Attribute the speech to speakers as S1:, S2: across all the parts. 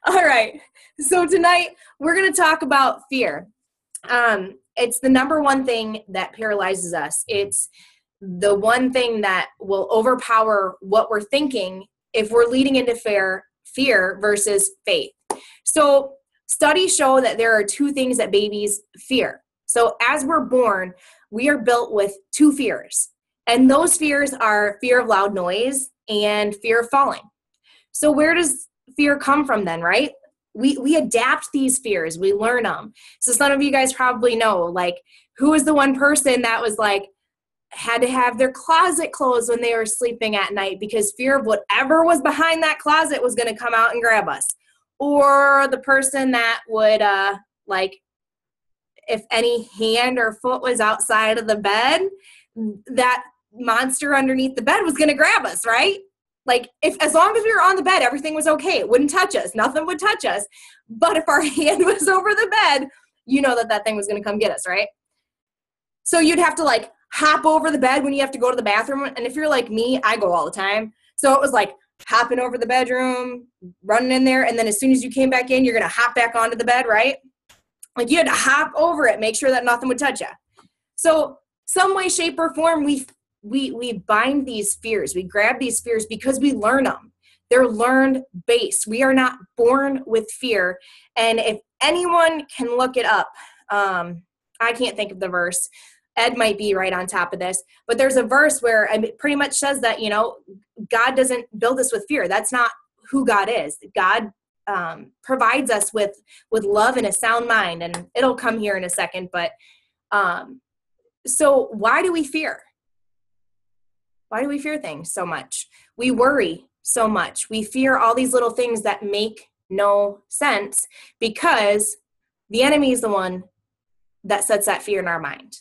S1: All right. So tonight we're going to talk about fear. It's the number one thing that paralyzes us. It's the one thing that will overpower what we're thinking if we're leading into fear versus faith. So studies show that there are two things that babies fear. So as we're born, we are built with two fears. And those fears are fear of loud noise and fear of falling. So where does fear come from then, right? We adapt these fears. We learn them. So some of you guys probably know, like, who was the one person that was like, had to have their closet closed when they were sleeping at night because fear of whatever was behind that closet was going to come out and grab us. Or the person that would, like, if any hand or foot was outside of the bed, that monster underneath the bed was going to grab us, right? Like, as long as we were on the bed, everything was okay. It wouldn't touch us. Nothing would touch us. But if our hand was over the bed, you know that thing was going to come get us, right? So you'd have to, like, hop over the bed when you have to go to the bathroom. And if you're like me, I go all the time. So it was like hopping over the bedroom, running in there. And then as soon as you came back in, you're going to hop back onto the bed, right? Like, you had to hop over it, make sure that nothing would touch you. So some way, shape, or form, we bind these fears. We grab these fears because we learn them. They're learned based. We are not born with fear. And if anyone can look it up, I can't think of the verse. Ed might be right on top of this, but there's a verse where it pretty much says that, God doesn't build us with fear. That's not who God is. God provides us with love and a sound mind, and it'll come here in a second. But so why do we fear? Why do we fear things so much? We worry so much. We fear all these little things that make no sense because the enemy is the one that sets that fear in our mind.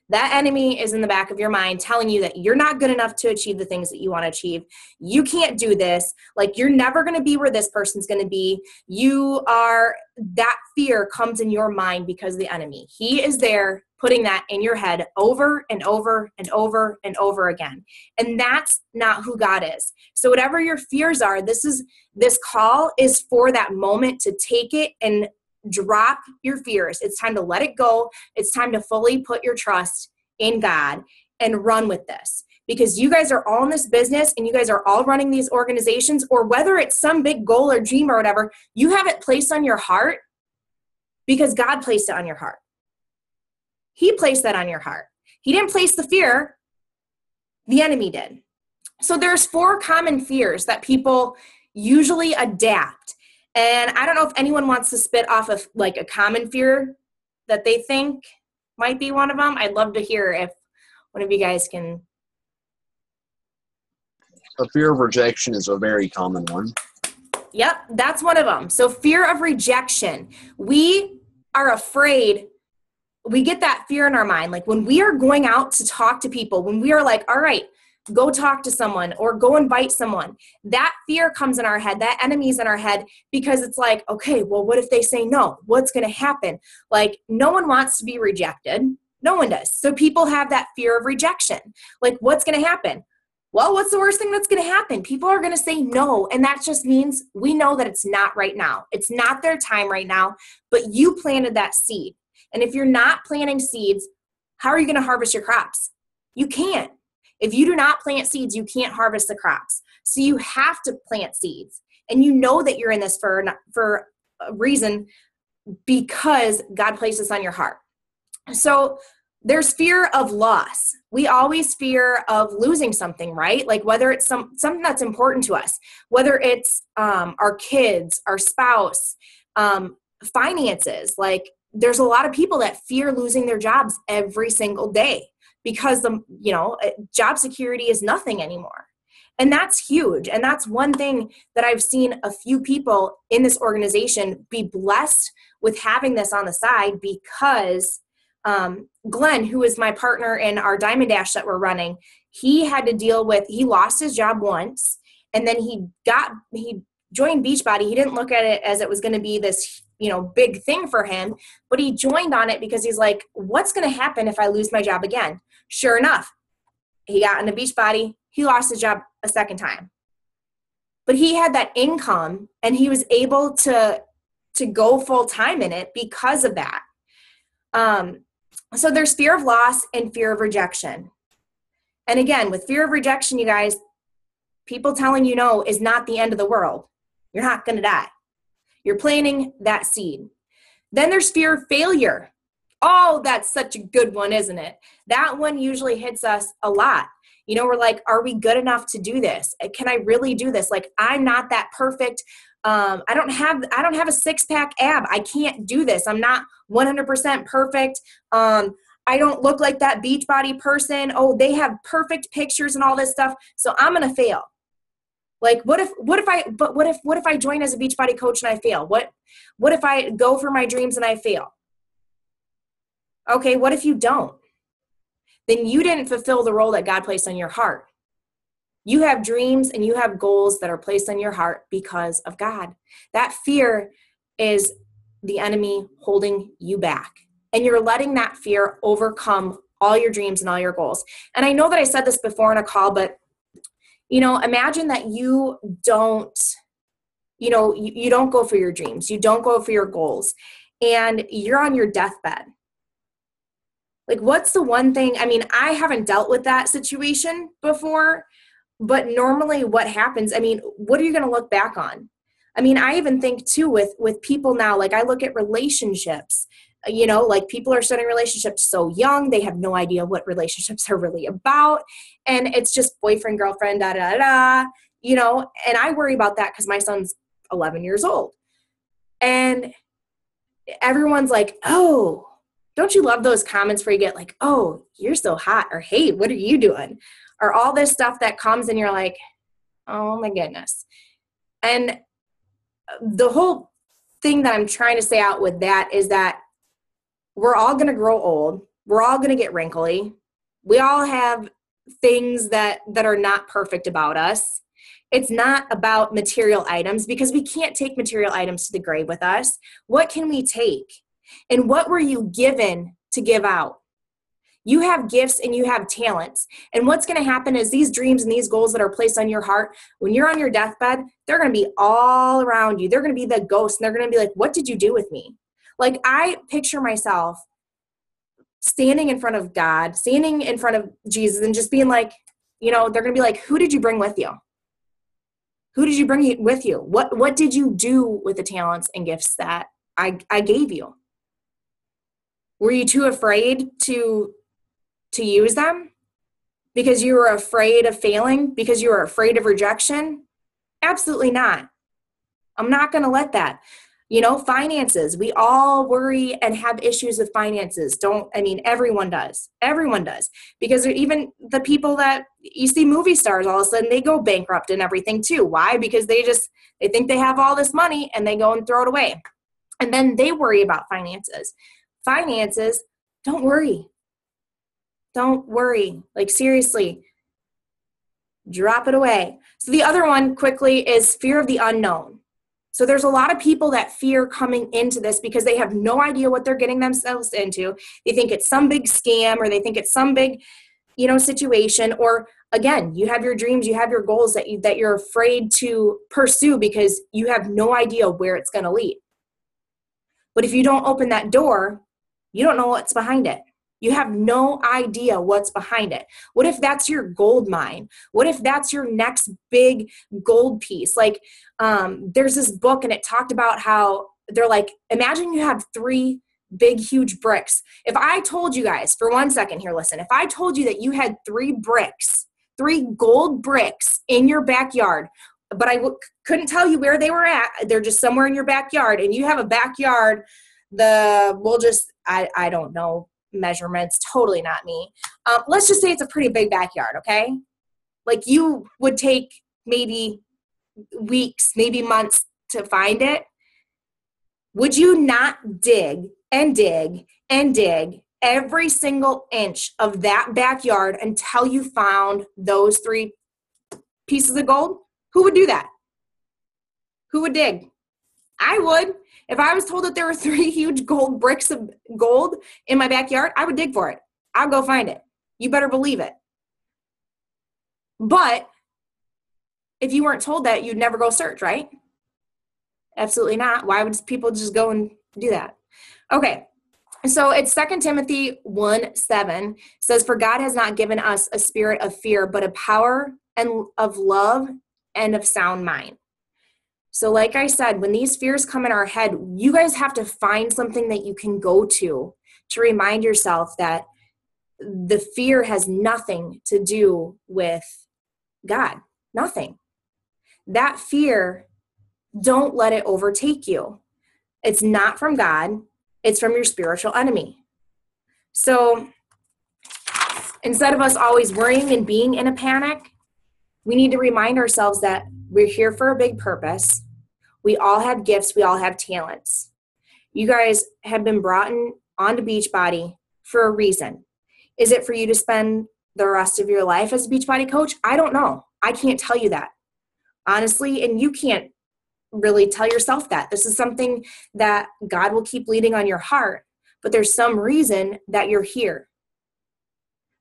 S1: That enemy is in the back of your mind telling you that you're not good enough to achieve the things that you want to achieve. You can't do this. Like, you're never going to be where this person's going to be. That fear comes in your mind because of the enemy. He is there putting that in your head over and over and over and over again. And that's not who God is. So whatever your fears are, this call is for that moment to take it and drop your fears. It's time to let it go. It's time to fully put your trust in God and run with this, because you guys are all in this business and you guys are all running these organizations, or whether it's some big goal or dream or whatever, you have it placed on your heart because God placed it on your heart. He placed that on your heart. He didn't place the fear. The enemy did. So there's 4 common fears that people usually adapt. And I don't know if anyone wants to spit off of like a common fear that they think might be one of them. I'd love to hear if one of you guys can.
S2: A fear of rejection is a very common one.
S1: Yep, that's one of them. So fear of rejection. We are afraid. We get that fear in our mind. Like, when we are going out to talk to people, when we are like, all right, go talk to someone or go invite someone, that fear comes in our head. That enemy is in our head because it's like, okay, well, what if they say no? What's going to happen? Like, no one wants to be rejected. No one does. So people have that fear of rejection. Like, what's going to happen? Well, what's the worst thing that's going to happen? People are going to say no. And that just means we know that it's not right now. It's not their time right now, but you planted that seed. And if you're not planting seeds, how are you going to harvest your crops? You can't. If you do not plant seeds, you can't harvest the crops. So you have to plant seeds. And you know that you're in this for a reason, because God placed this on your heart. So there's fear of loss. We always fear of losing something, right? Like, whether it's something that's important to us, whether it's our kids, our spouse, finances. Like, there's a lot of people that fear losing their jobs every single day because job security is nothing anymore. And that's huge. And that's one thing that I've seen a few people in this organization be blessed with having this on the side, because Glenn, who is my partner in our Diamond Dash that we're running, he lost his job once, and then he joined Beachbody. He didn't look at it as it was going to be this, big thing for him, but he joined on it because he's like, what's going to happen if I lose my job again? Sure enough, he got into Beachbody. He lost his job a second time. but he had that income and he was able to go full time in it because of that. So there's fear of loss and fear of rejection. And again, with fear of rejection, you guys, people telling you no is not the end of the world. You're not going to die. You're planting that seed. Then there's fear of failure. Oh, that's such a good one, isn't it? That one usually hits us a lot. You know, we're like, are we good enough to do this? Can I really do this? Like, I'm not that perfect. I don't have a six-pack ab. I can't do this. I'm not 100% perfect. I don't look like that Beachbody person. Oh, they have perfect pictures and all this stuff. So I'm going to fail. Like, what if I join as a Beachbody coach and I fail? What if I go for my dreams and I fail? Okay, what if you don't? Then you didn't fulfill the role that God placed on your heart. You have dreams and you have goals that are placed on your heart because of God. That fear is the enemy holding you back. And you're letting that fear overcome all your dreams and all your goals. And I know that I said this before in a call, but you know, imagine that you don't go for your dreams. You don't go for your goals. And you're on your deathbed. Like, what's the one thing? I mean, I haven't dealt with that situation before, but normally what happens, I mean, what are you going to look back on? I mean, I even think too with people now, like I look at relationships, you know, like people are starting relationships so young, they have no idea what relationships are really about. And it's just boyfriend, girlfriend, da, da, da, you know, and I worry about that because my son's 11 years old. And everyone's like, oh, don't you love those comments where you get like, oh, you're so hot, or hey, what are you doing? Or all this stuff that comes and you're like, oh my goodness. And the whole thing that I'm trying to say out with that is that we're all going to grow old. We're all going to get wrinkly. We all have things that are not perfect about us. It's not about material items because we can't take material items to the grave with us. What can we take? And what were you given to give out? You have gifts and you have talents. And what's going to happen is these dreams and these goals that are placed on your heart, when you're on your deathbed, they're going to be all around you. They're going to be the ghosts, and they're going to be like, what did you do with me? Like, I picture myself standing in front of God, standing in front of Jesus, and just being like, you know, they're going to be like, who did you bring with you? Who did you bring with you? What did you do with the talents and gifts that I gave you? Were you too afraid to use them because you were afraid of failing, because you were afraid of rejection? Absolutely not. I'm not going to let that. You know, finances, we all worry and have issues with finances. Everyone does. Everyone does. Because even the people that you see movie stars, all of a sudden they go bankrupt and everything too. Why? Because they think they have all this money and they go and throw it away. And then they worry about finances. Finances, don't worry. Don't worry. Like, seriously, drop it away. So the other one quickly is fear of the unknown. So there's a lot of people that fear coming into this because they have no idea what they're getting themselves into. They think it's some big scam, or they think it's some big, you know, situation. Or again, you have your dreams, you have your goals that you're afraid to pursue because you have no idea where it's going to lead. But if you don't open that door, you don't know what's behind it. You have no idea what's behind it. What if that's your gold mine? What if that's your next big gold piece? Like, there's this book and it talked about how they're like, imagine you have 3 big, huge bricks. If I told you guys, for 1 second here, listen, if I told you that you had 3 bricks, 3 gold bricks in your backyard, but I couldn't tell you where they were at, they're just somewhere in your backyard, and you have a backyard, I don't know, measurements, totally not me. Let's just say it's a pretty big backyard, okay? Like, you would take maybe weeks, maybe months to find it. Would you not dig and dig and dig every single inch of that backyard until you found those 3 pieces of gold? Who would do that? Who would dig? I would. If I was told that there were 3 huge gold bricks of gold in my backyard, I would dig for it. I'll go find it. You better believe it. But if you weren't told that, you'd never go search, right? Absolutely not. Why would people just go and do that? Okay. So it's 2 Timothy 1:7 says, for God has not given us a spirit of fear, but a power and of love and of sound mind. So like I said, when these fears come in our head, you guys have to find something that you can go to remind yourself that the fear has nothing to do with God. Nothing. That fear, don't let it overtake you. It's not from God. It's from your spiritual enemy. So instead of us always worrying and being in a panic, we need to remind ourselves that we're here for a big purpose. We all have gifts. We all have talents. You guys have been brought onto Beachbody for a reason. Is it for you to spend the rest of your life as a Beachbody coach? I don't know. I can't tell you that, honestly, and you can't really tell yourself that. This is something that God will keep leading on your heart, but there's some reason that you're here.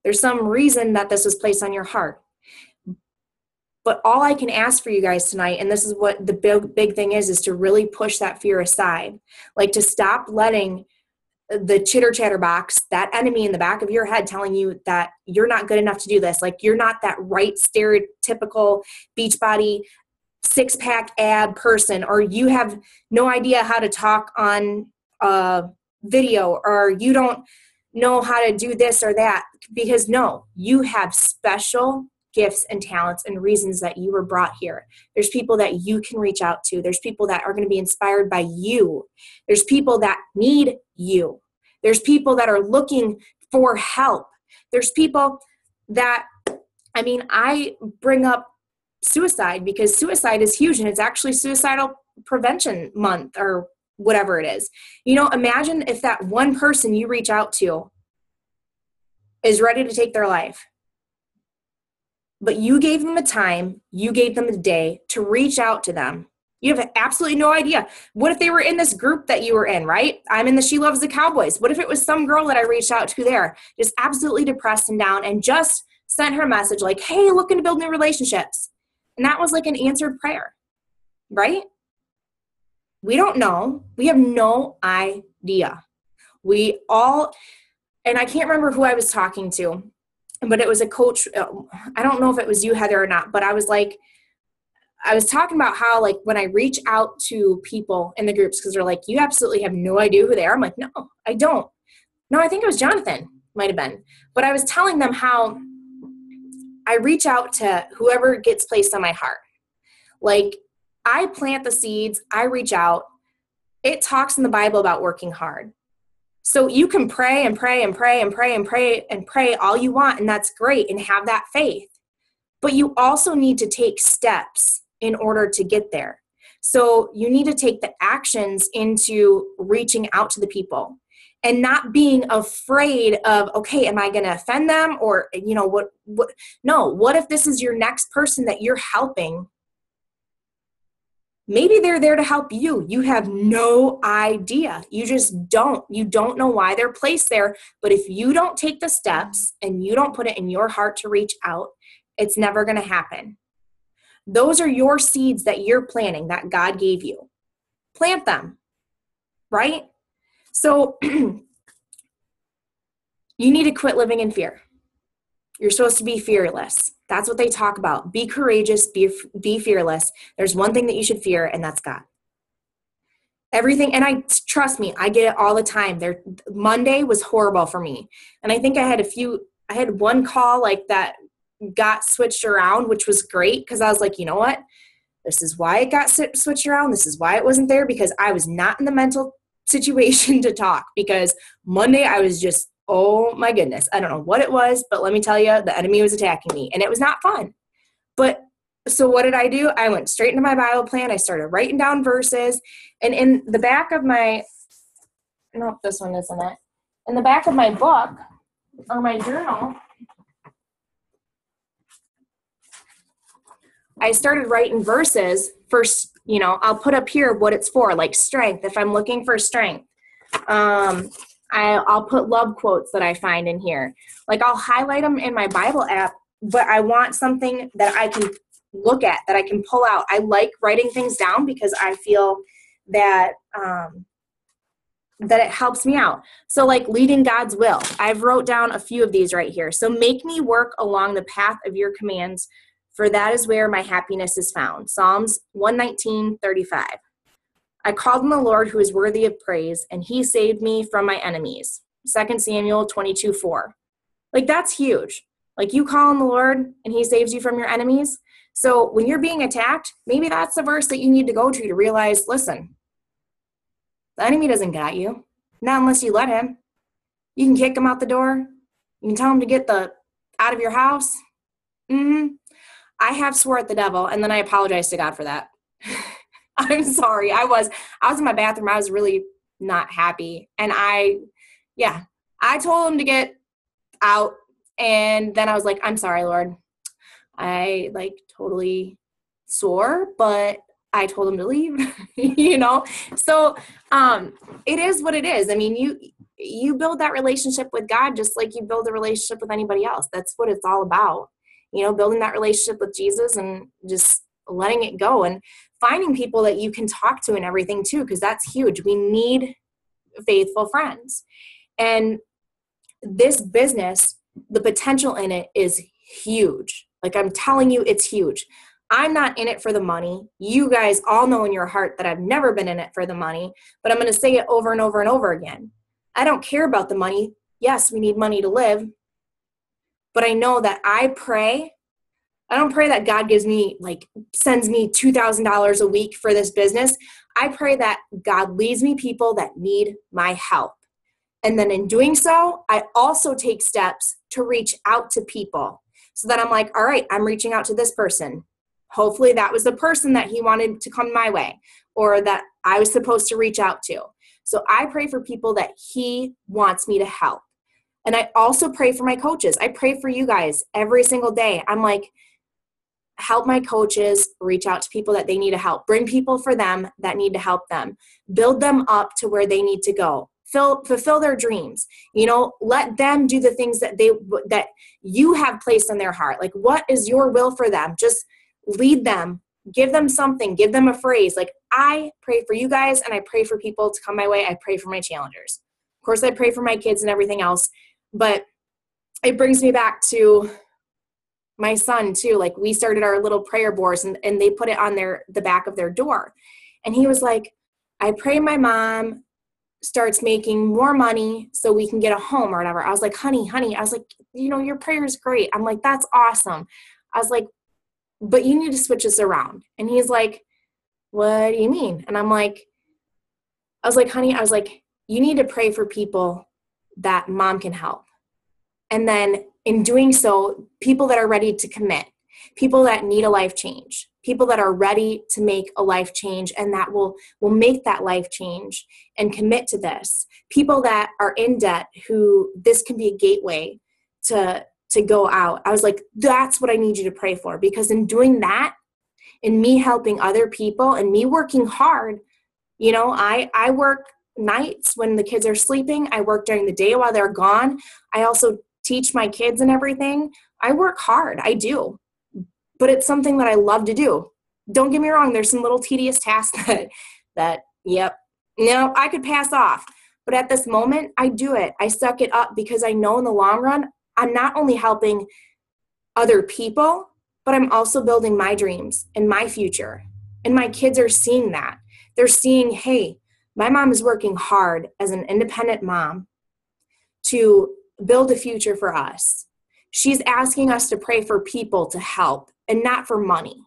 S1: There's some reason that this was placed on your heart. But all I can ask for you guys tonight, and this is what the big thing is to really push that fear aside. Like to stop letting the chitter chatter box, that enemy in the back of your head telling you that you're not good enough to do this. Like you're not that right stereotypical Beachbody six-pack ab person, or you have no idea how to talk on a video, or you don't know how to do this or that. Because no, you have special gifts and talents and reasons that you were brought here. There's people that you can reach out to. There's people that are going to be inspired by you. There's people that need you. There's people that are looking for help. There's people that, I bring up suicide because suicide is huge, and it's actually Suicidal Prevention Month or whatever it is. Imagine if that one person you reach out to is ready to take their life. But you gave them the time, you gave them the day to reach out to them. You have absolutely no idea. What if they were in this group that you were in, right? I'm in the She Loves the Cowboys. What if it was some girl that I reached out to there, just absolutely depressed and down, and just sent her a message like, hey, looking to build new relationships. And that was like an answered prayer, right? We don't know. We have no idea. We all, and I can't remember who I was talking to, but it was a coach. I don't know if it was you, Heather, or not, but I was talking about how, like, when I reach out to people in the groups, because they're like, you absolutely have no idea who they are. I'm like, no, I don't. No, I think it was Jonathan, might have been. But I was telling them how I reach out to whoever gets placed on my heart. Like, I plant the seeds, I reach out. It talks in the Bible about working hard. So you can pray and pray and pray and pray and pray and pray all you want, and that's great, and have that faith. But you also need to take steps in order to get there. So you need to take the actions into reaching out to the people and not being afraid of, okay, am I going to offend them? Or, what if this is your next person that you're helping? Maybe they're there to help you. You have no idea. You just don't. You don't know why they're placed there. But if you don't take the steps and you don't put it in your heart to reach out, it's never going to happen. Those are your seeds that you're planting, that God gave you. Plant them, right? So you need to quit living in fear. You're supposed to be fearless. That's what they talk about. Be courageous, be fearless. There's one thing that you should fear, and that's God. Everything, and trust me, I get it all the time. Monday was horrible for me. And I think I had one call like that got switched around, which was great, because I was like, you know what? This is why it got switched around. This is why it wasn't there, because I was not in the mental situation to talk. Because Monday I was just, oh my goodness, I don't know what it was, but let me tell you, the enemy was attacking me, and it was not fun. But so what did I do? I went straight into my Bible plan. I started writing down verses, and in the back of my, no, this one isn't it. In the back of my book or my journal, I started writing verses for, I'll put up here what it's for, like strength, if I'm looking for strength. I'll put love quotes that I find in here. Like, I'll highlight them in my Bible app, but I want something that I can look at, that I can pull out. I like writing things down because I feel that that it helps me out. So like leading God's will. I've wrote down a few of these right here. So make me work along the path of your commands, for that is where my happiness is found. Psalms 119:35. I called on the Lord who is worthy of praise, and he saved me from my enemies. 2 Samuel 22:4. Like that's huge. Like you call on the Lord and he saves you from your enemies. So when you're being attacked, maybe that's the verse that you need to go to realize, listen, the enemy doesn't got you. Not unless you let him. You can kick him out the door. You can tell him to get out of your house. I have swore at the devil, and then I apologize to God for that. I'm sorry. I was in my bathroom. I was really not happy. And I told him to get out. And then I was like, I'm sorry, Lord. I totally swore, but I told him to leave, So it is what it is. I mean, you build that relationship with God just like you build a relationship with anybody else. That's what it's all about. Building that relationship with Jesus and just letting it go and finding people that you can talk to and everything too, because that's huge. We need faithful friends. And this business, the potential in it is huge. Like I'm telling you, it's huge. I'm not in it for the money. You guys all know in your heart that I've never been in it for the money, but I'm going to say it over and over and over again. I don't care about the money. Yes, we need money to live, but I know that I don't pray that God sends me $2,000 a week for this business. I pray that God leads me people that need my help. And then in doing so, I also take steps to reach out to people so that I'm like, all right, I'm reaching out to this person. Hopefully that was the person that he wanted to come my way or that I was supposed to reach out to. So I pray for people that he wants me to help. And I also pray for my coaches. I pray for you guys every single day. I'm like, help my coaches reach out to people that they need to help. Bring people for them that need to help them. Build them up to where they need to go. Fulfill their dreams. Let them do the things that you have placed in their heart. Like, what is your will for them? Just lead them. Give them something. Give them a phrase. Like, I pray for you guys, and I pray for people to come my way. I pray for my challengers. Of course, I pray for my kids and everything else. But it brings me back to my son too. Like, we started our little prayer boards, and they put it on the back of their door. And he was like, I pray my mom starts making more money so we can get a home or whatever. I was like, honey, I was like, your prayer is great. I'm like, that's awesome. I was like, but you need to switch this around. And he's like, what do you mean? And I was like, honey, you need to pray for people that mom can help. And then in doing so, people that are ready to commit, people that need a life change, people that are ready to make a life change and that will make that life change and commit to this. People that are in debt who this can be a gateway to go out. I was like, that's what I need you to pray for, because in doing that, in me helping other people and me working hard, I work nights when the kids are sleeping. I work during the day while they're gone. I also teach my kids and everything. I work hard. I do. But it's something that I love to do. Don't get me wrong. There's some little tedious tasks that I could pass off. But at this moment, I do it. I suck it up because I know in the long run, I'm not only helping other people, but I'm also building my dreams and my future. And my kids are seeing that. They're seeing, hey, my mom is working hard as an independent mom to build a future for us. She's asking us to pray for people to help and not for money,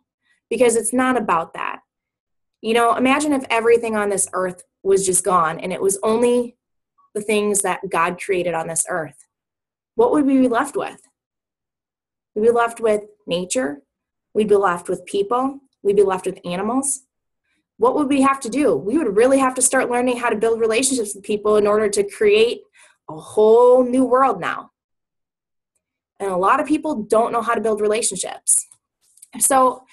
S1: because it's not about that. Imagine if everything on this earth was just gone and it was only the things that God created on this earth. What would we be left with? We'd be left with nature. We'd be left with people. We'd be left with animals. What would we have to do? We would really have to start learning how to build relationships with people in order to create a whole new world now. And a lot of people don't know how to build relationships. So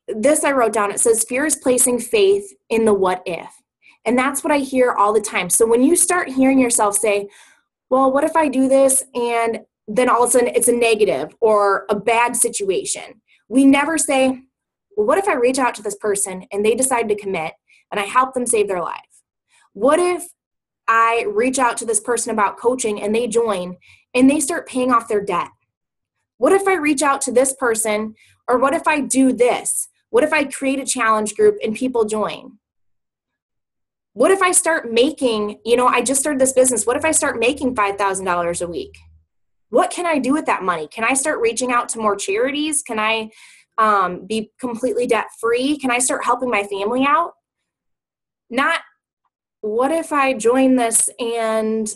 S1: this I wrote down. It says, fear is placing faith in the what if. And that's what I hear all the time. So when you start hearing yourself say, well, what if I do this and then all of a sudden it's a negative or a bad situation. We never say, well, what if I reach out to this person and they decide to commit and I help them save their life? What if I reach out to this person about coaching and they join and they start paying off their debt? What if I reach out to this person, or what if I do this? What if I create a challenge group and people join? What if I start making, I just started this business. What if I start making $5,000 a week? What can I do with that money? Can I start reaching out to more charities? Can I be completely debt free? Can I start helping my family out? Not, what if I join this and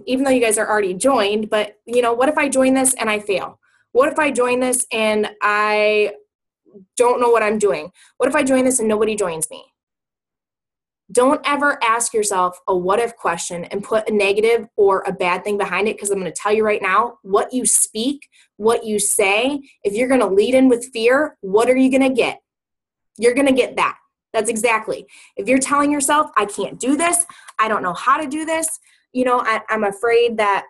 S1: even though you guys are already joined, but what if I join this and I fail? What if I join this and I don't know what I'm doing? What if I join this and nobody joins me? Don't ever ask yourself a what if question and put a negative or a bad thing behind it, because I'm going to tell you right now, what you speak, what you say, if you're going to lead in with fear, what are you going to get? You're going to get that. That's exactly. If you're telling yourself, I can't do this, I don't know how to do this, I'm afraid that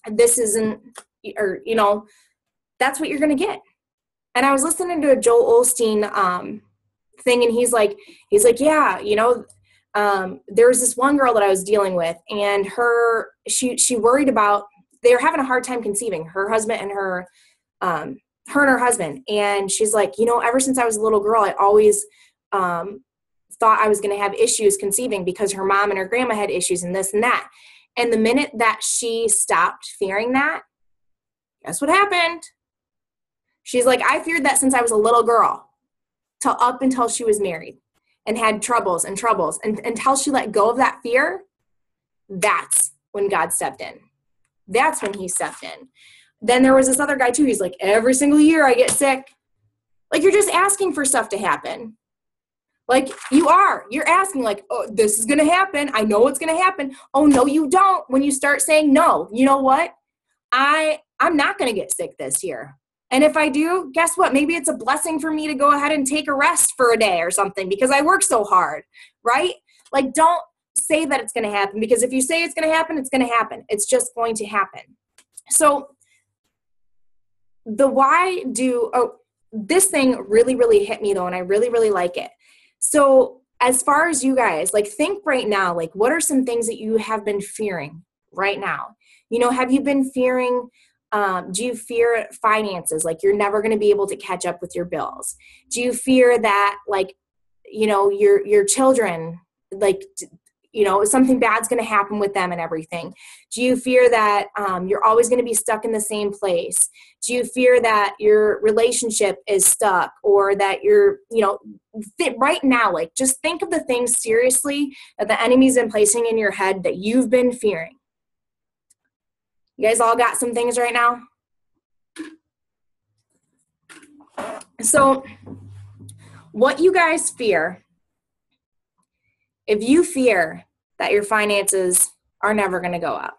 S1: this isn't, or, that's what you're going to get. And I was listening to a Joel Osteen thing, and he's like, yeah, there was this one girl that I was dealing with, and she worried about, they were having a hard time conceiving, her husband and her and her husband. And she's like, ever since I was a little girl, I always thought I was going to have issues conceiving because her mom and her grandma had issues and this and that. And the minute that she stopped fearing that, guess what happened? She's like, I feared that since I was a little girl, till up until she was married and had troubles and until she let go of that fear. That's when God stepped in. That's when he stepped in. Then there was this other guy too. He's like, every single year I get sick. Like, you're just asking for stuff to happen. Like, you're asking, like, oh, this is going to happen. I know it's going to happen. Oh, no, you don't. When you start saying, no, you know what? I'm not going to get sick this year. And if I do, guess what? Maybe it's a blessing for me to go ahead and take a rest for a day or something because I work so hard, right? Like, don't say that it's going to happen, because if you say it's going to happen, it's going to happen. It's just going to happen. So this thing really, really hit me though, and I really, really like it. So as far as you guys, like, think right now, like, what are some things that you have been fearing right now? Have you been fearing, do you fear finances? Like, you're never going to be able to catch up with your bills? Do you fear that, like, your children, like, something bad's going to happen with them and everything? Do you fear that you're always going to be stuck in the same place? Do you fear that your relationship is stuck, or that you're, right now, like, just think of the things seriously that the enemy's been placing in your head that you've been fearing. You guys all got some things right now? So what you guys fear, if you fear that your finances are never going to go up,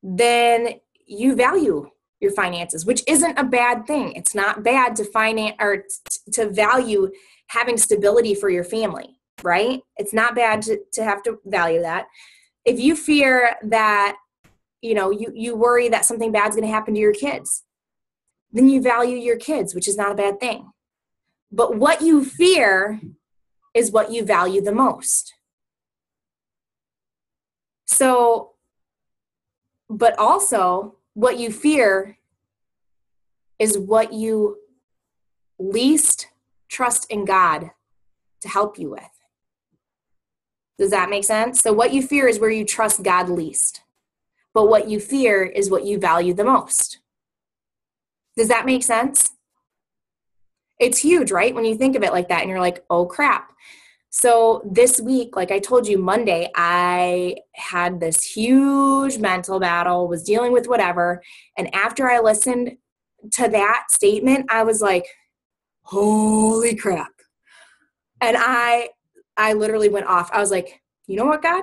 S1: then you value your finances, which isn't a bad thing. It's not bad to finance or to value having stability for your family, right? It's not bad to have to value that. If you fear that, you worry that something bad's going to happen to your kids, then you value your kids, which is not a bad thing. But what you fear is what you value the most. So, but also what you fear is what you least trust in God to help you with. Does that make sense? So what you fear is where you trust God least. But what you fear is what you value the most. Does that make sense? It's huge, right? When you think of it like that and you're like, oh crap. So this week, like I told you, Monday, I had this huge mental battle, was dealing with whatever. And after I listened to that statement, I was like, holy crap. And I literally went off. I was like, you know what, God?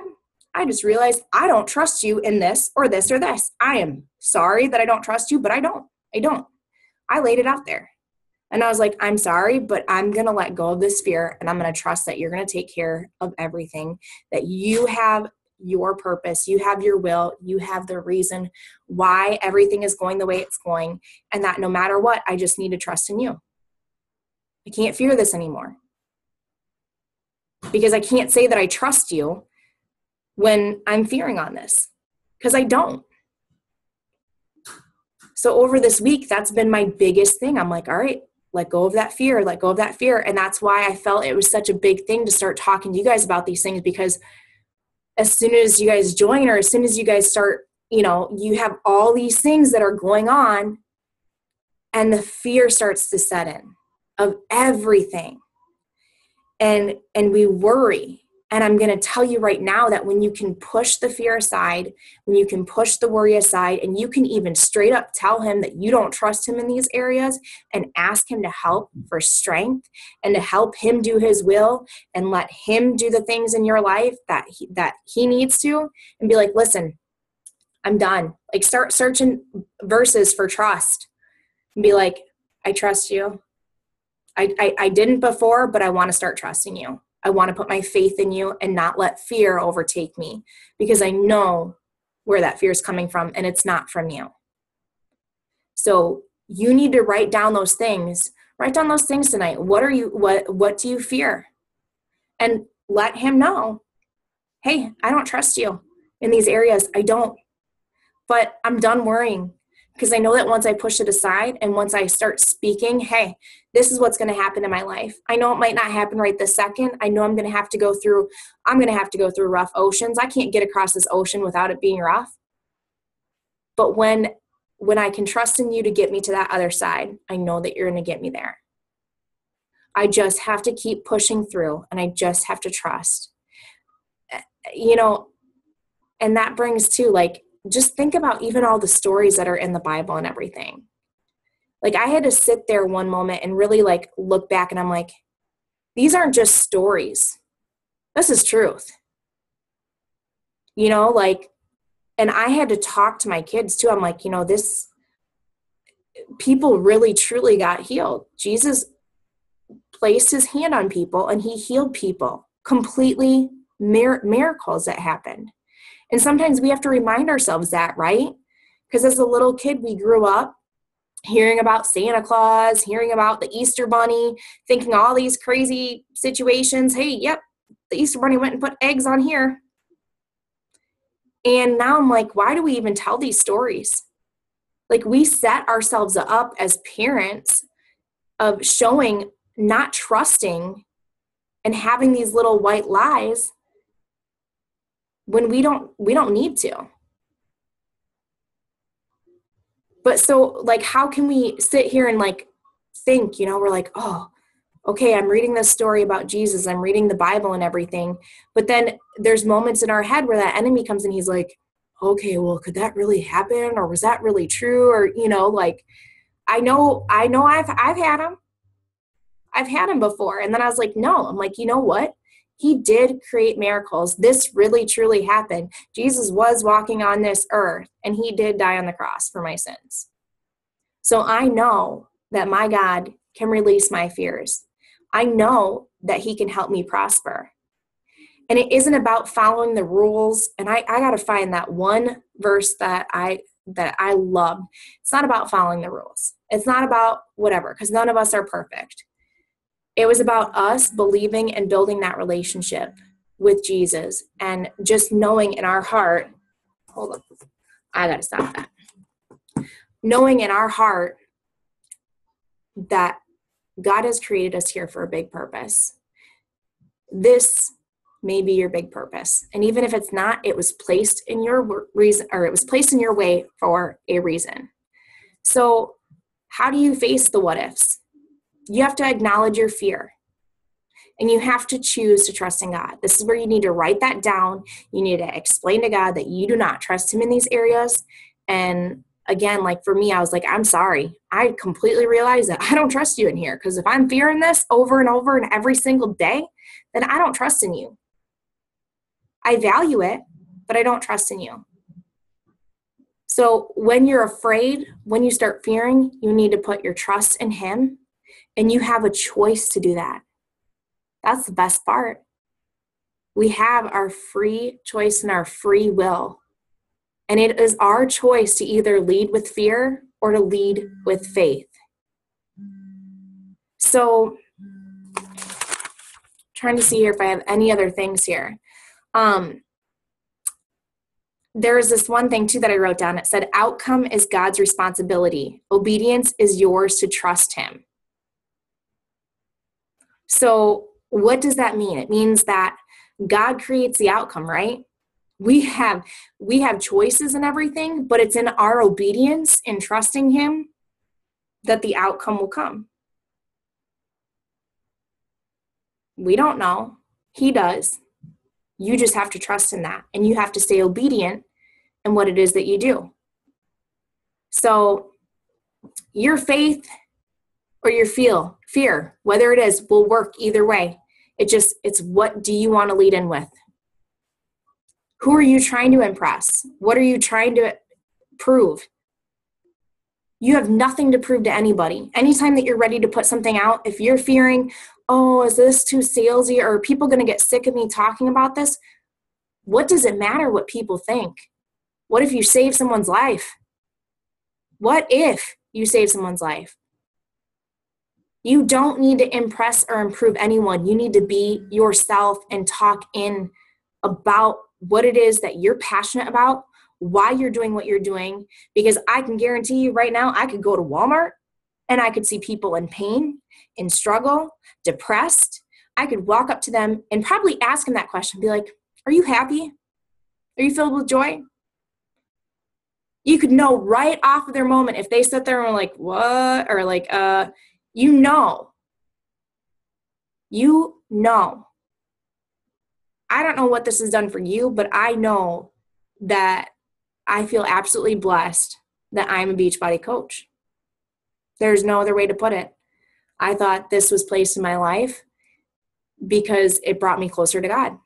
S1: I just realized I don't trust you in this or this or this. I am sorry that I don't trust you, but I don't. I laid it out there. And I was like, I'm sorry, but I'm going to let go of this fear, and I'm going to trust that you're going to take care of everything, that you have your purpose. You have your will. You have the reason why everything is going the way it's going. And that no matter what, I just need to trust in you. I can't fear this anymore. Because I can't say that I trust you when I'm fearing on this. Because I don't. So over this week, that's been my biggest thing. I'm like, all right, let go of that fear, let go of that fear. And that's why I felt it was such a big thing to start talking to you guys about these things, because as soon as you guys join, or as soon as you guys start, you have all these things that are going on, and the fear starts to set in of everything. And we worry. And I'm going to tell you right now that when you can push the fear aside, when you can push the worry aside, and you can even straight up tell him that you don't trust him in these areas, and ask him to help for strength and to help him do his will, and let him do the things in your life that he needs to, and be like, listen, I'm done. Like, start searching verses for trust and be like, I trust you. I didn't before, but I want to start trusting you. I want to put my faith in you and not let fear overtake me, because I know where that fear is coming from, and it's not from you. So you need to write down those things. Write down those things tonight. What do you fear? And let him know, hey, I don't trust you in these areas. I don't. But I'm done worrying, because I know that once I push it aside and once I start speaking, hey, this is what's going to happen in my life. I know it might not happen right this second. I know I'm going to have to go through rough oceans. I can't get across this ocean without it being rough. But when I can trust in you to get me to that other side, I know that you're going to get me there. I just have to keep pushing through, and I just have to trust. And that brings to, like, just think about even all the stories that are in the Bible and everything. Like, I had to sit there one moment and really, like, look back, and I'm like, these aren't just stories. This is truth. And I had to talk to my kids too. I'm like, this, people really truly got healed. Jesus placed his hand on people and he healed people completely. Miracles that happened. And sometimes we have to remind ourselves that, right? Because as a little kid, we grew up hearing about Santa Claus, hearing about the Easter Bunny, thinking all these crazy situations. Hey, yep, the Easter Bunny went and put eggs on here. And now I'm like, why do we even tell these stories? Like, we set ourselves up as parents of showing, not trusting, and having these little white lies when we don't need to. But so, like, how can we sit here and, like, think, we're like, oh, okay, I'm reading this story about Jesus, I'm reading the Bible and everything. But then there's moments in our head where that enemy comes and he's like, okay, well, could that really happen? Or was that really true? Or, like, I know I've had him. I've had him before. And then I was like, no, I'm like, you know what? He did create miracles. This really, truly happened. Jesus was walking on this earth, and he did die on the cross for my sins. So I know that my God can release my fears. I know that he can help me prosper. And it isn't about following the rules. And I got to find that one verse that I love. It's not about following the rules. It's not about whatever, because none of us are perfect. It was about us believing and building that relationship with Jesus, and just knowing in our heart, hold on, I got to stop that. Knowing in our heart that God has created us here for a big purpose. This may be your big purpose. And even if it's not, it was placed in your reason, or it was placed in your way for a reason. So how do you face the what ifs? You have to acknowledge your fear, and you have to choose to trust in God. This is where you need to write that down. You need to explain to God that you do not trust him in these areas. And again, like for me, I was like, I'm sorry. I completely realized that I don't trust you in here, because if I'm fearing this over and over and every single day, then I don't trust in you. I value it, but I don't trust in you. So when you're afraid, when you start fearing, you need to put your trust in him. And you have a choice to do that. That's the best part. We have our free choice and our free will. And it is our choice to either lead with fear or to lead with faith. So, trying to see here if I have any other things here. There's this one thing too that I wrote down. It said, outcome is God's responsibility. Obedience is yours to trust him. So what does that mean? It means that God creates the outcome, right? We have choices and everything, but it's in our obedience and trusting him that the outcome will come. We don't know. He does. You just have to trust in that, and you have to stay obedient in what it is that you do. So your faith or your fear, whether it is, will work either way. It's what do you want to lead in with? Who are you trying to impress? What are you trying to prove? You have nothing to prove to anybody. Anytime that you're ready to put something out, if you're fearing, oh, is this too salesy, or are people going to get sick of me talking about this? What does it matter what people think? What if you save someone's life? What if you save someone's life? You don't need to impress or improve anyone. You need to be yourself and talk in about what it is that you're passionate about, why you're doing what you're doing, because I can guarantee you right now, I could go to Walmart and I could see people in pain, in struggle, depressed. I could walk up to them and probably ask them that question, be like, are you happy? Are you filled with joy? You could know right off of their moment if they sit there and were like, what? Or like, you know. I don't know what this has done for you, but I know that I feel absolutely blessed that I'm a Beachbody coach. There's no other way to put it. I thought this was placed in my life because it brought me closer to God.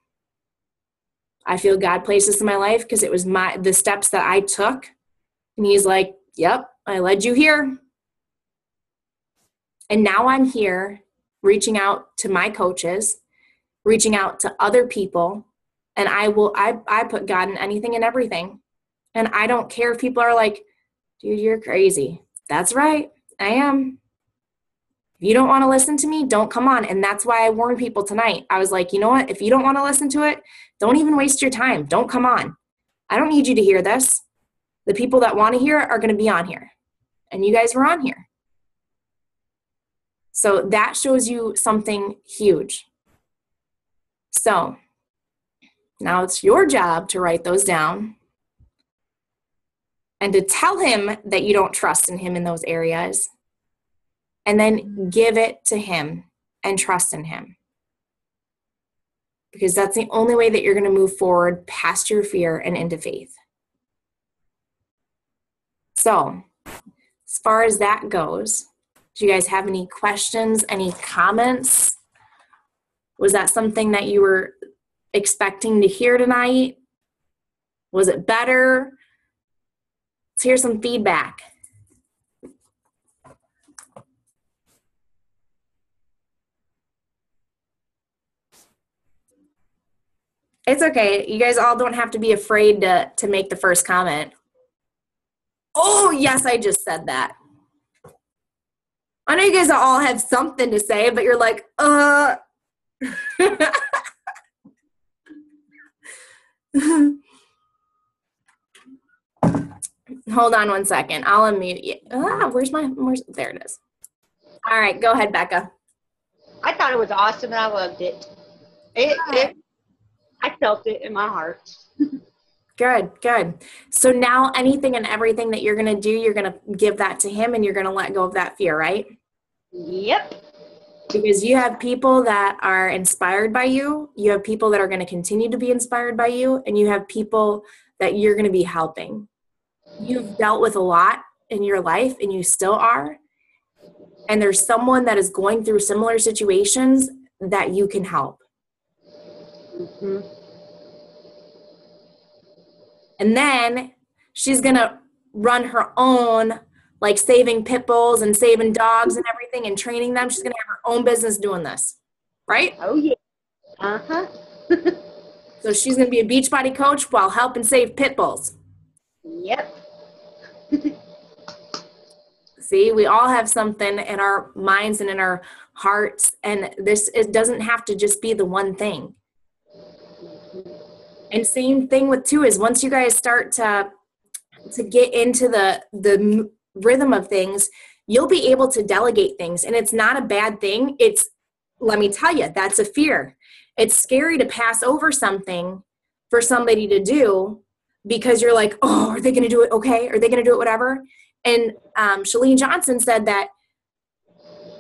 S1: I feel God placed this in my life because it was the steps that I took. And he's like, yep, I led you here. And now I'm here reaching out to my coaches, reaching out to other people. And I put God in anything and everything. And I don't care if people are like, dude, you're crazy. That's right. I am. If you don't want to listen to me, don't come on. And that's why I warned people tonight. I was like, you know what? If you don't want to listen to it, don't even waste your time. Don't come on. I don't need you to hear this. The people that want to hear it are going to be on here. And you guys were on here. So that shows you something huge. So now it's your job to write those down and to tell him that you don't trust in him in those areas, and then give it to him and trust in him. Because that's the only way that you're going to move forward past your fear and into faith. So, as far as that goes, do you guys have any questions, any comments? Was that something that you were expecting to hear tonight? Was it better? Let's hear some feedback. It's okay. You guys all don't have to be afraid to make the first comment. Oh, yes, I just said that. I know you guys all have something to say, but you're like, Hold on one second. I'll unmute you. There it is. All right, go ahead, Becca.
S3: I thought it was awesome and I loved it. I felt it in my heart.
S1: Good. So now anything and everything that you're going to do, you're going to give that to him and you're going to let go of that fear, right?
S3: Yep.
S1: Because you have people that are inspired by you. You have people that are going to continue to be inspired by you. And you have people that you're going to be helping. You've dealt with a lot in your life and you still are. And there's someone that is going through similar situations that you can help.
S3: Mm-hmm.
S1: And then she's going to run her own, like saving pit bulls and saving dogs and everything and training them. She's going to have her own business doing this, right?
S3: Oh, yeah. Uh-huh.
S1: So she's going to be a Beachbody coach while helping save pit bulls.
S3: Yep.
S1: See, we all have something in our minds and in our hearts, and it doesn't have to just be the one thing. And same thing with too is once you guys start to get into the rhythm of things, you'll be able to delegate things, and it's not a bad thing. Let me tell you, that's a fear. It's scary to pass over something for somebody to do because you're like, oh, are they going to do it okay? Are they going to do it whatever? And Chalene Johnson said that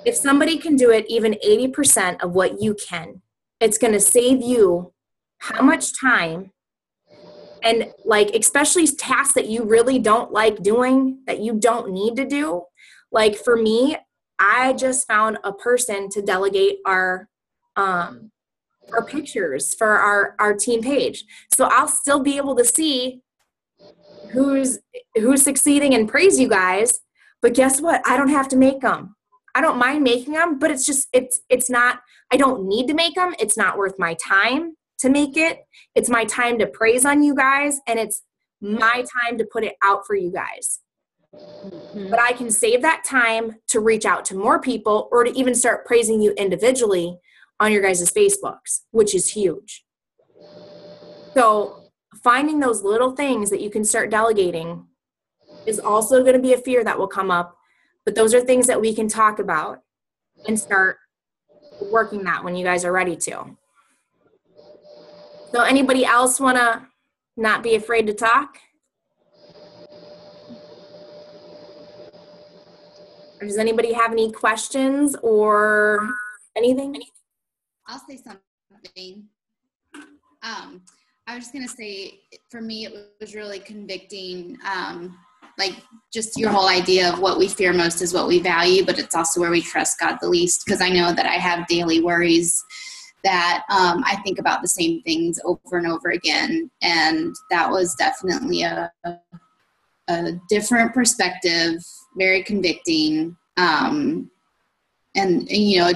S1: if somebody can do it even 80% of what you can, it's going to save you how much time, and like especially tasks that you really don't like doing, that you don't need to do. Like for me, I just found a person to delegate our pictures for our team page. So I'll still be able to see who's succeeding and praise you guys. But guess what? I don't have to make them. I don't mind making them, but it's not, I don't need to make them. It's not worth my time to make it. It's my time to praise on you guys, and it's my time to put it out for you guys. Mm-hmm. But I can save that time to reach out to more people or to even start praising you individually on your guys' Facebooks, which is huge. So finding those little things that you can start delegating is also going to be a fear that will come up, but those are things that we can talk about and start working that when you guys are ready to. So anybody else want to not be afraid to talk? Or does anybody have any questions or anything?
S4: I'll say something. I was just going to say, for me, it was really convicting, like just your whole idea of what we fear most is what we value, but it's also where we trust God the least, because I know that I have daily worries that I think about the same things over and over again, and that was definitely a different perspective, very convicting, and you know,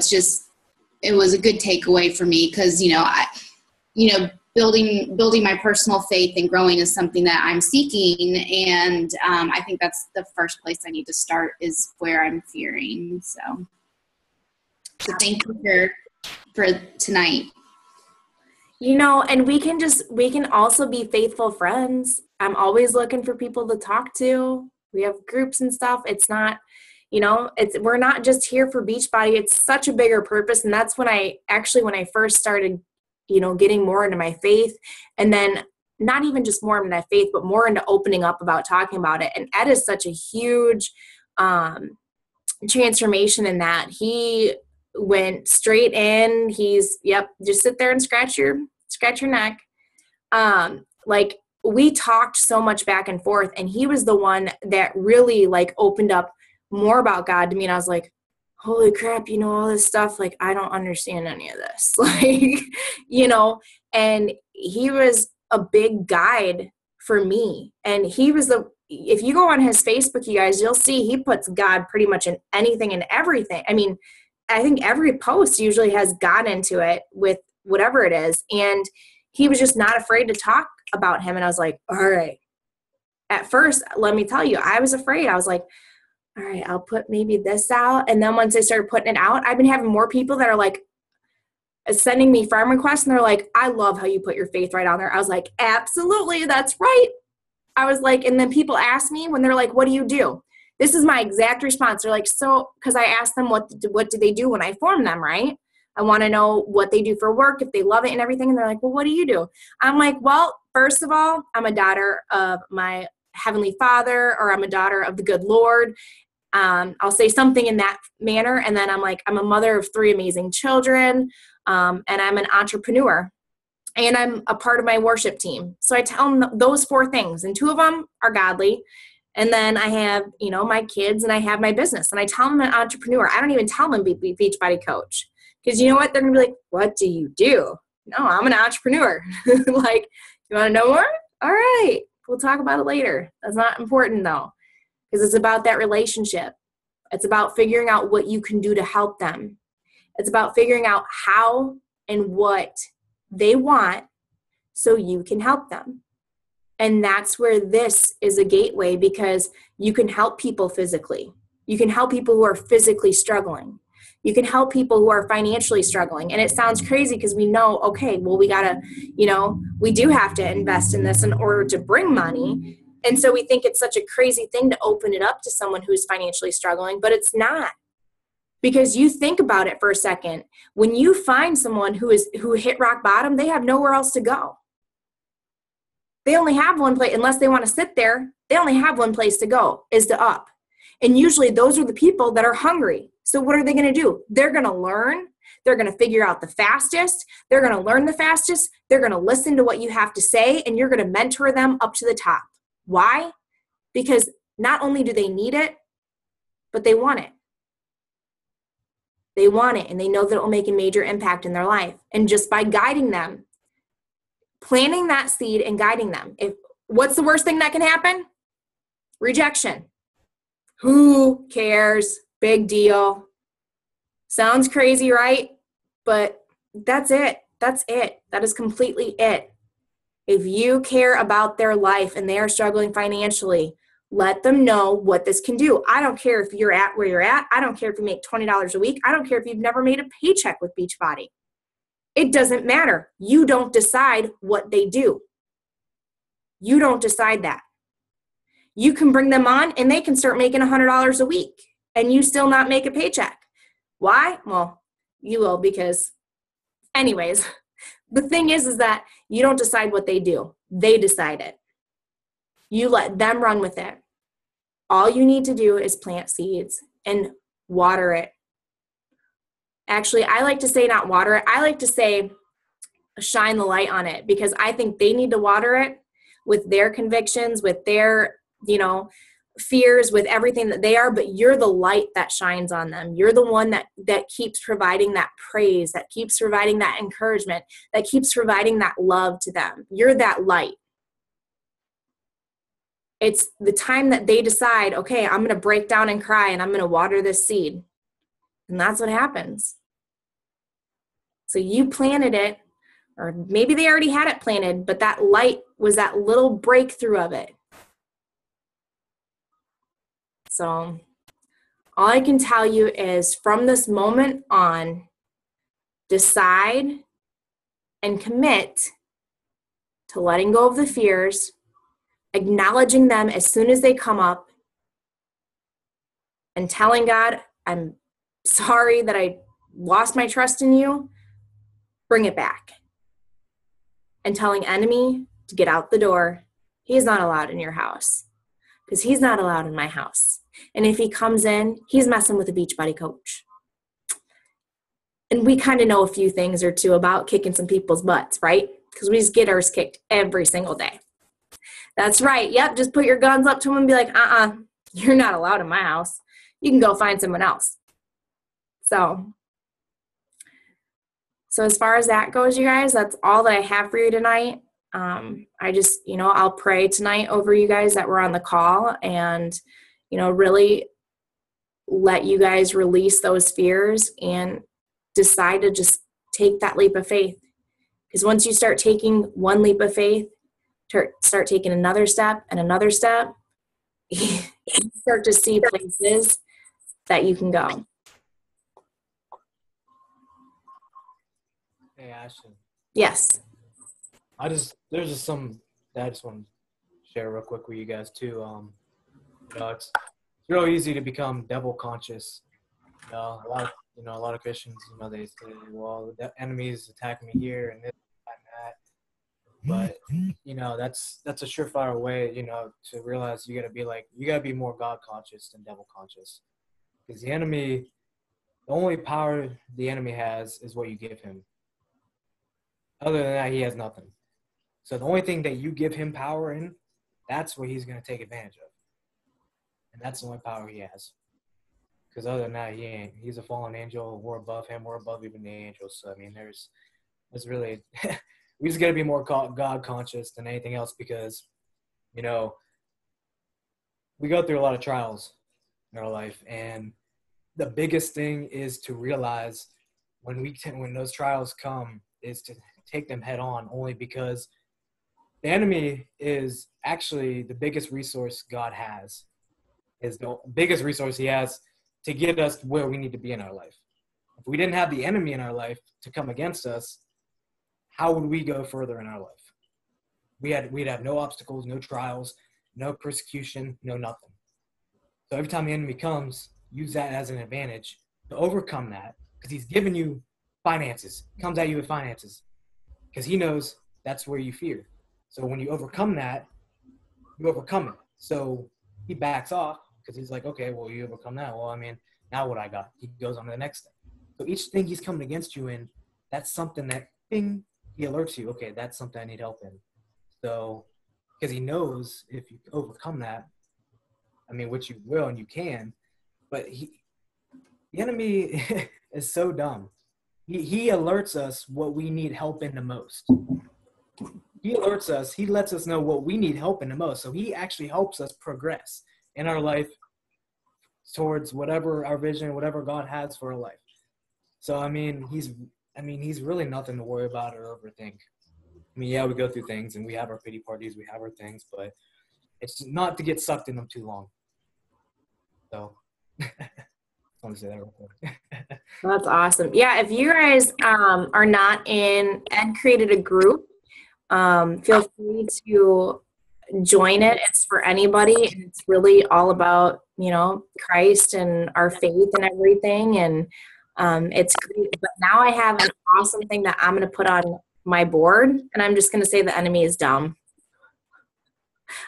S4: it was a good takeaway for me because building my personal faith and growing is something that I'm seeking, and I think that's the first place I need to start is where I'm fearing. So thank you for tonight.
S1: And we can also be faithful friends. I'm always looking for people to talk to. We have groups and stuff. It's not, we're not just here for Beachbody. It's such a bigger purpose. And that's when I first started, getting more into my faith, and then not even just more into my faith, but more into opening up about talking about it. And Ed is such a huge transformation in that. He went straight in. He's, just sit there and scratch your neck. Like we talked so much back and forth, and he was the one that really like opened up more about God to me. And I was like, holy crap, all this stuff, like, I don't understand any of this. Like, and he was a big guide for me. And he was if you go on his Facebook, you guys, you'll see he puts God pretty much in anything and everything. I mean, I think every post usually has God into it with whatever it is. And he was just not afraid to talk about him. And I was like, all right. At first, let me tell you, I was afraid. I was like, all right, I'll put maybe this out. And then once I started putting it out, I've been having more people that are like sending me friend requests. And they're like, I love how you put your faith right on there. I was like, absolutely, that's right. I was like, and then people ask me when they're like, what do you do? This is my exact response. They're like, so, because I asked them what do they do when I form them, right? I want to know what they do for work, if they love it and everything. And they're like, well, what do you do? I'm like, well, first of all, I'm a daughter of my Heavenly Father, or I'm a daughter of the good Lord. I'll say something in that manner. And then I'm like, I'm a mother of 3 amazing children. And I'm an entrepreneur, and I'm a part of my worship team. So I tell them those 4 things, and 2 of them are godly. And then I have, my kids, and I have my business, and I tell them I'm an entrepreneur. I don't even tell them be Beachbody coach, because you know what? They're going to be like, what do you do? No, I'm an entrepreneur. Like, you want to know more? All right. We'll talk about it later. That's not important though, because it's about that relationship. It's about figuring out what you can do to help them. It's about figuring out how and what they want so you can help them. And that's where this is a gateway, because you can help people physically. You can help people who are physically struggling. You can help people who are financially struggling. And it sounds crazy because we know, okay, well, we got to, we do have to invest in this in order to bring money. And so we think it's such a crazy thing to open it up to someone who's financially struggling, but it's not. Because you think about it for a second. When you find someone who hit rock bottom, they have nowhere else to go. They only have one place, unless they want to sit there, they only have one place to go, is to up. And usually those are the people that are hungry. So what are they going to do? They're going to learn. They're going to figure out the fastest. They're going to learn the fastest. They're going to listen to what you have to say, and you're going to mentor them up to the top. Why? Because not only do they need it, but they want it. They want it, and they know that it will make a major impact in their life. And just by guiding them, planting that seed and guiding them. What's the worst thing that can happen? Rejection. Who cares? Big deal. Sounds crazy, right? But that's it. That's it. That is completely it. If you care about their life and they are struggling financially, let them know what this can do. I don't care if you're at where you're at. I don't care if you make $20 a week. I don't care if you've never made a paycheck with Beachbody. It doesn't matter. You don't decide what they do. You don't decide that. You can bring them on and they can start making $100 a week and you still not make a paycheck. Why? Well, you will, because anyways, the thing is that you don't decide what they do. They decide it. You let them run with it. All you need to do is plant seeds and water it. Actually, I like to say not water it. I like to say shine the light on it, because I think they need to water it with their convictions, with their, fears, with everything that they are, but you're the light that shines on them. You're the one that keeps providing that praise, that keeps providing that encouragement, that keeps providing that love to them. You're that light. It's the time that they decide, okay, I'm going to break down and cry and I'm going to water this seed. And that's what happens. So you planted it, or maybe they already had it planted, but that light was that little breakthrough of it. So all I can tell you is from this moment on, decide and commit to letting go of the fears, acknowledging them as soon as they come up, and telling God, I'm sorry that I lost my trust in you. Bring it back. And telling enemy to get out the door. He's not allowed in your house, because he's not allowed in my house. And if he comes in, he's messing with a Beachbody coach. And we kind of know a few things or two about kicking some people's butts, right? Because we just get ours kicked every single day. That's right. Yep. Just put your guns up to him and be like, you're not allowed in my house. You can go find someone else. So as far as that goes, you guys, that's all that I have for you tonight. I just, I'll pray tonight over you guys that were on the call, and, really let you guys release those fears and decide to just take that leap of faith. Because once you start taking one leap of faith, start taking another step and another step, you start to see places that you can go.
S5: Hey, Ashton.
S1: Yes.
S5: There's just some that I just want to share real quick with you guys too. It's real easy to become devil conscious. A lot of Christians, they say, well, the enemy's attacking me here and this and that. But that's a surefire way, to realize you gotta be more God conscious than devil conscious. Because the only power the enemy has is what you give him. Other than that, he has nothing. So the only thing that you give him power in, that's what he's going to take advantage of. And that's the only power he has. Because other than that, he ain't. He's a fallen angel. We're above him. We're above even the angels. So, there's really – we just got to be more God conscious than anything else, because, we go through a lot of trials in our life. And the biggest thing is to realize when those trials come is to take them head on, only because the enemy is actually the biggest resource God has, is the biggest resource he has to get us where we need to be in our life. If we didn't have the enemy in our life to come against us, how would we go further in our life? We'd have no obstacles, no trials, no persecution, no nothing. So every time the enemy comes, use that as an advantage to overcome that, because he's giving you finances, comes at you with finances, because he knows that's where you fear. So when you overcome that, you overcome it. So he backs off because he's like, okay, well, you overcome that. Well, I mean, now what I got? He goes on to the next thing. So each thing he's coming against you in, that's something that, bing, he alerts you, okay, that's something I need help in. So, because he knows if you overcome that, I mean, which you will and you can, but the enemy is so dumb. He alerts us what we need help in the most. He alerts us, he lets us know what we need help in the most. So he actually helps us progress in our life towards whatever our vision, whatever God has for our life. So, I mean, he's really nothing to worry about or overthink. I mean, yeah, we go through things and we have our pity parties, we have our things, but it's not to get sucked in them too long. So, I want to say that real quick.
S1: That's awesome. Yeah, if you guys are not in, Ed created a group. Feel free to join it. It's for anybody, and it's really all about, Christ and our faith and everything. And it's great. But now I have an awesome thing that I'm going to put on my board, and I'm just going to say the enemy is dumb.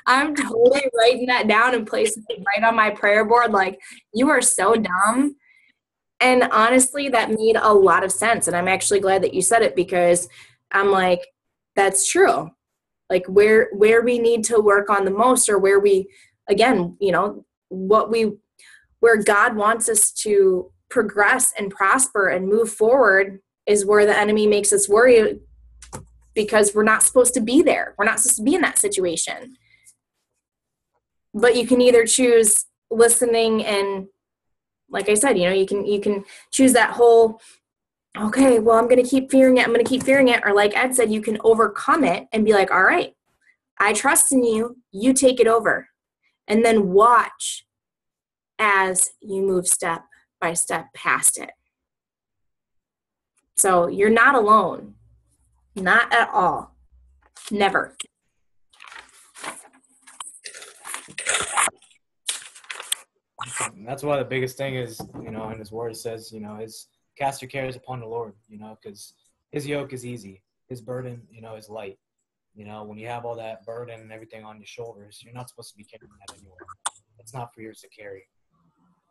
S1: I'm totally writing that down and placing it right on my prayer board. Like, you are so dumb. And honestly, that made a lot of sense. And I'm actually glad that you said it, because I'm like, that's true. Like, where we need to work on the most, or where we, again, where God wants us to progress and prosper and move forward, is where the enemy makes us worry, because we're not supposed to be there. We're not supposed to be in that situation. But you can either choose listening, and like I said, you can choose that whole, okay, well, I'm going to keep fearing it. I'm going to keep fearing it. Or like Ed said, you can overcome it and be like, all right, I trust in you. You take it over. And then watch as you move step by step past it. So you're not alone. Not at all. Never.
S5: That's why the biggest thing is, in his word it says, is cast your cares upon the Lord, because his yoke is easy. His burden, is light. When you have all that burden and everything on your shoulders, you're not supposed to be carrying that anywhere. It's not for yours to carry.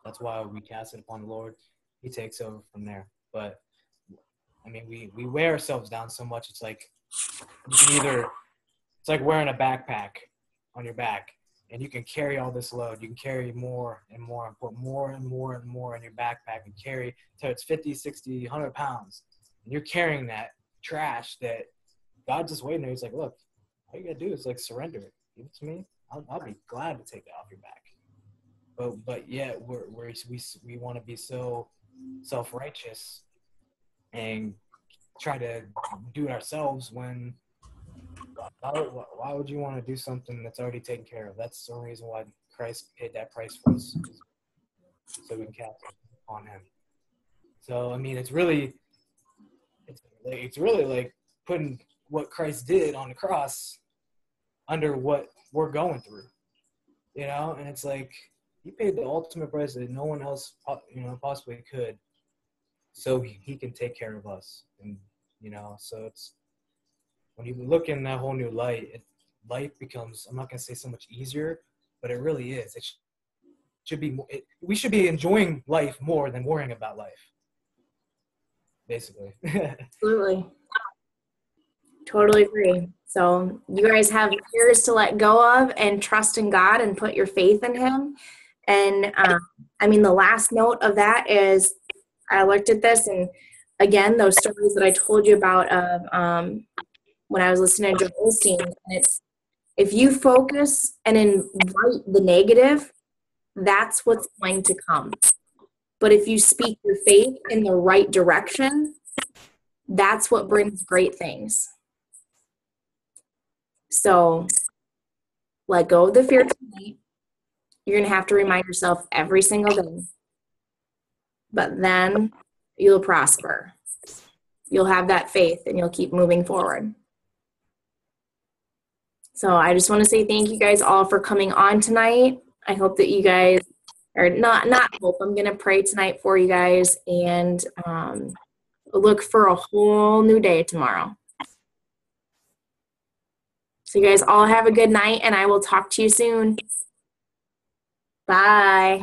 S5: That's why we cast it upon the Lord. He takes over from there. But, I mean, we wear ourselves down so much. It's like it's like wearing a backpack on your back. And you can carry all this load. You can carry more and more, and put more and more and more in your backpack, and carry till it's 50, 60, 100 pounds. And you're carrying that trash that God's just waiting there. He's like, look, all you got to do is like surrender it. Give it to me. I'll be glad to take it off your back. But yet we want to be so self-righteous and try to do it ourselves, when why would you want to do something that's already taken care of? That's the only reason why Christ paid that price for us, so we can cast it on him. So, I mean, it's really like putting what Christ did on the cross under what we're going through, and it's like, he paid the ultimate price that no one else, possibly could, so he can take care of us. And, so it's, when you look in that whole new light, life becomes, I'm not going to say so much easier, but it really is. It should be, we should be enjoying life more than worrying about life, basically.
S1: Absolutely. Totally agree. So you guys have fears to let go of, and trust in God and put your faith in him. And the last note of that is, I looked at this, and again, those stories that I told you about of when I was listening to Joel Osteen, and it's, if you focus and invite the negative, that's what's going to come. But if you speak your faith in the right direction, that's what brings great things. So let go of the fear tonight. You're going to have to remind yourself every single day. But then you'll prosper. You'll have that faith and you'll keep moving forward. So I just want to say thank you guys all for coming on tonight. I hope that you guys, or not hope, I'm going to pray tonight for you guys and look for a whole new day tomorrow. So you guys all have a good night and I will talk to you soon. Bye.